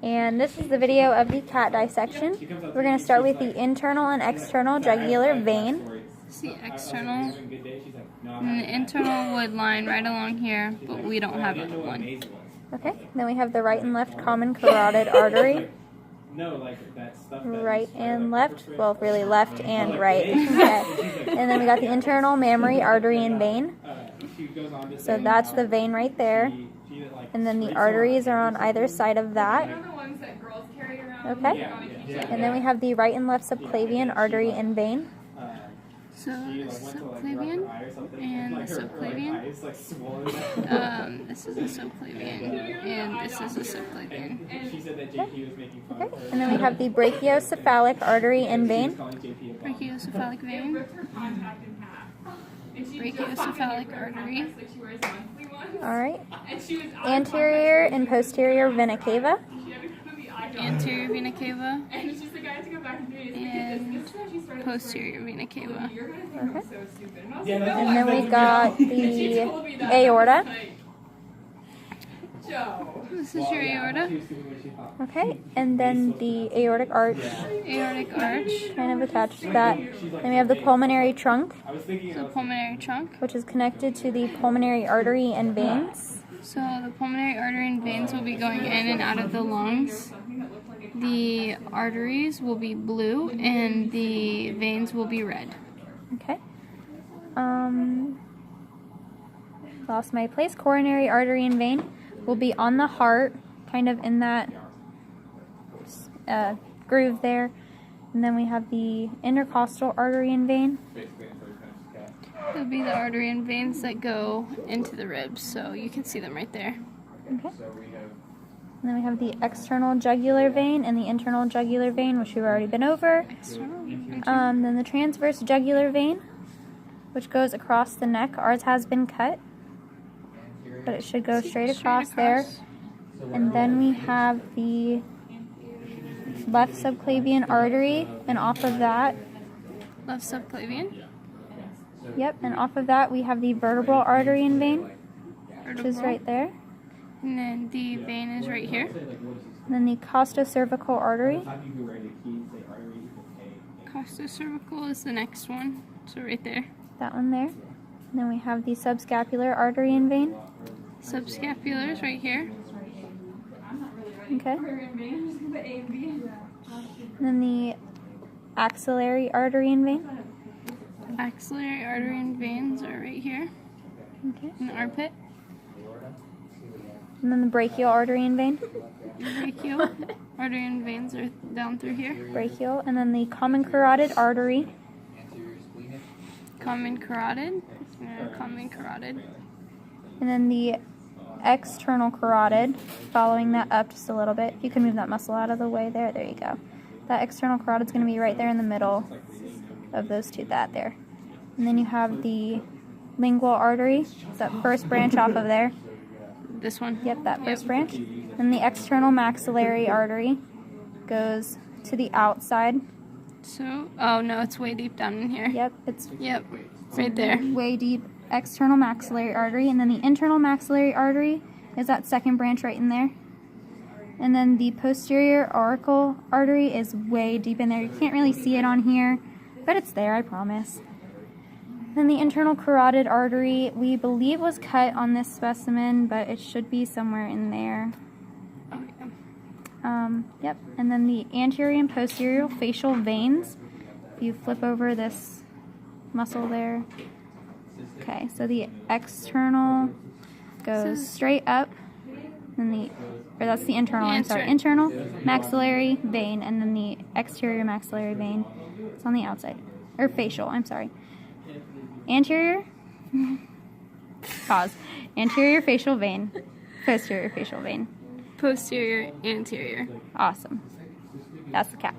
And this is the video of the cat dissection. We're going to start with the internal and external jugular vein. It's the external, and the internal would line right along here, but we don't have one. Okay, then we have the right and left common carotid artery. Right and left, well really left and right. Okay. And then we got the internal mammary artery and vein. So that's the vein right there. And then the arteries are on either side of that. Okay. And then we have the right and left subclavian artery and vein. So this is subclavian and the subclavian. This is a subclavian and this is a subclavian. Okay. And then we have the brachiocephalic artery and vein. Brachiocephalic vein. Brachiocephalic artery. Alright. Anterior and posterior vena cava. Anterior vena cava and posterior vena cava. Okay. And then we got the aorta. This is your aorta. Okay, and then the aortic arch. Aortic arch. Kind of attached to that. Then we have the pulmonary trunk. The pulmonary trunk. Which is connected to the pulmonary artery and veins. So the pulmonary artery and veins will be going in and out of the lungs. The arteries will be blue and the veins will be red. Okay. Lost my place. Coronary artery and vein will be on the heart, kind of in that groove there. And then we have the intercostal artery and vein. It'll be the artery and veins that go into the ribs, so you can see them right there. Okay. And then we have the external jugular vein and the internal jugular vein, which we've already been over. Then the transverse jugular vein, which goes across the neck. Ours has been cut, but it should go straight across there. And then we have the left subclavian artery, and off of that... Left subclavian? Yep, and off of that we have the vertebral artery and vein, which is right there. And then the vein is right here. And then the costocervical artery. Costocervical is the next one, so right there. That one there. And then we have the subscapular artery and vein. Subscapular is right here. Okay. And then the axillary artery and vein. Axillary artery and veins are right here. Okay. In the armpit. And then the brachial artery and vein. Brachial artery and veins are down through here. Brachial. And then the common carotid artery. Common carotid. Common carotid. And then the external carotid, following that up just a little bit. You can move that muscle out of the way there. There you go. That external carotid is going to be right there in the middle of those two, that there. And then you have the lingual artery. It's that first branch off of there. This one? Yep, that first branch. Then the external maxillary artery goes to the outside. So, oh no, it's way deep down in here. Yep, it's right there. Way deep. External maxillary artery. And then the internal maxillary artery is that second branch right in there. And then the posterior auricle artery is way deep in there. You can't really see it on here, but it's there, I promise. Then the internal carotid artery, we believe was cut on this specimen, but it should be somewhere in there. Yep. And then the anterior and posterior facial veins. If you flip over this muscle there. Okay, so the external goes straight up, and that's the internal, I'm sorry, internal maxillary vein, and then the exterior maxillary vein. It's on the outside, or facial, I'm sorry. Anterior, pause, anterior facial vein, posterior facial vein. Posterior, anterior. Awesome. That's the cat.